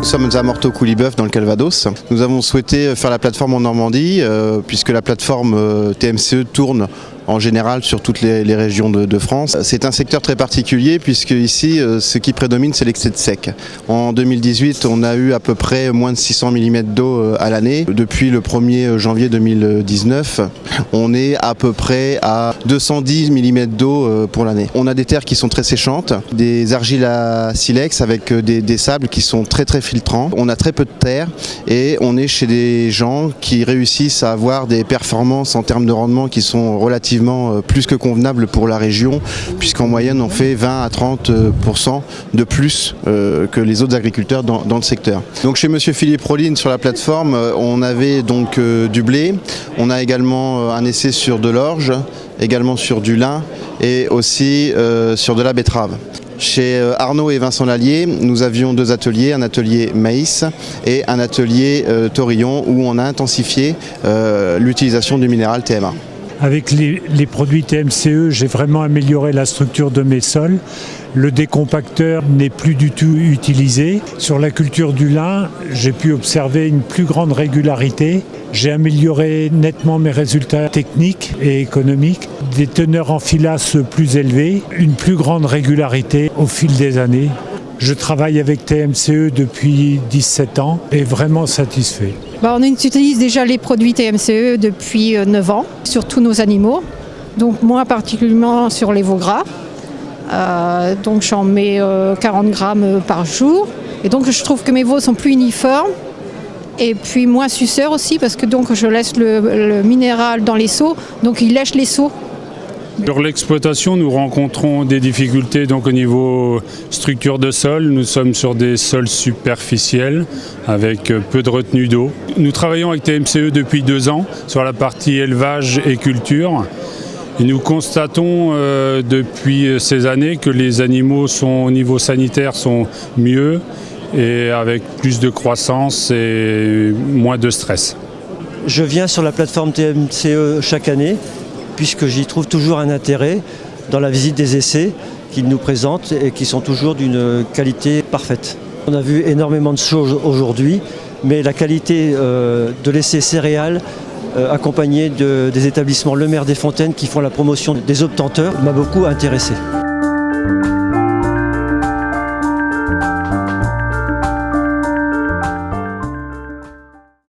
Nous sommes à Morteau-Couliboeuf dans le Calvados. Nous avons souhaité faire la plateforme en Normandie puisque la plateforme TMCE tourne en général sur toutes les régions de France. C'est un secteur très particulier puisque ici, ce qui prédomine, c'est l'excès de sec. En 2018, on a eu à peu près moins de 600 mm d'eau à l'année. Depuis le 1er janvier 2019, on est à peu près à 210 mm d'eau pour l'année. On a des terres qui sont très séchantes, des argiles à silex avec des sables qui sont très filtrants. On a très peu de terre et on est chez des gens qui réussissent à avoir des performances en termes de rendement qui sont relativement plus que convenable pour la région, puisqu'en moyenne on fait 20 à 30% de plus que les autres agriculteurs dans le secteur. Donc chez Monsieur Philippe Rolline sur la plateforme, on avait donc du blé, on a également un essai sur de l'orge, également sur du lin et aussi sur de la betterave. Chez Arnaud et Vincent Lallier, nous avions deux ateliers, un atelier maïs et un atelier taurillon où on a intensifié l'utilisation du minéral TMA. Avec les produits TMCE, j'ai vraiment amélioré la structure de mes sols. Le décompacteur n'est plus du tout utilisé. Sur la culture du lin, j'ai pu observer une plus grande régularité. J'ai amélioré nettement mes résultats techniques et économiques. Des teneurs en filasse plus élevées, une plus grande régularité au fil des années. Je travaille avec TMCE depuis 17 ans et vraiment satisfait. On utilise déjà les produits TMCE depuis 9 ans sur tous nos animaux. Donc moi particulièrement sur les veaux gras. Donc j'en mets 40 grammes par jour. Et donc je trouve que mes veaux sont plus uniformes. Et puis moins suceurs aussi parce que donc je laisse le minéral dans les seaux. Donc ils lèchent les seaux. Sur l'exploitation, nous rencontrons des difficultés donc au niveau structure de sol. Nous sommes sur des sols superficiels avec peu de retenue d'eau. Nous travaillons avec TMCE depuis 2 ans sur la partie élevage et culture. Et nous constatons depuis ces années que les animaux au niveau sanitaire sont mieux et avec plus de croissance et moins de stress. Je viens sur la plateforme TMCE chaque année, puisque j'y trouve toujours un intérêt dans la visite des essais qu'ils nous présentent et qui sont toujours d'une qualité parfaite. On a vu énormément de choses aujourd'hui, mais la qualité de l'essai céréales accompagné des établissements Le Maire des Fontaines qui font la promotion des obtenteurs m'a beaucoup intéressé.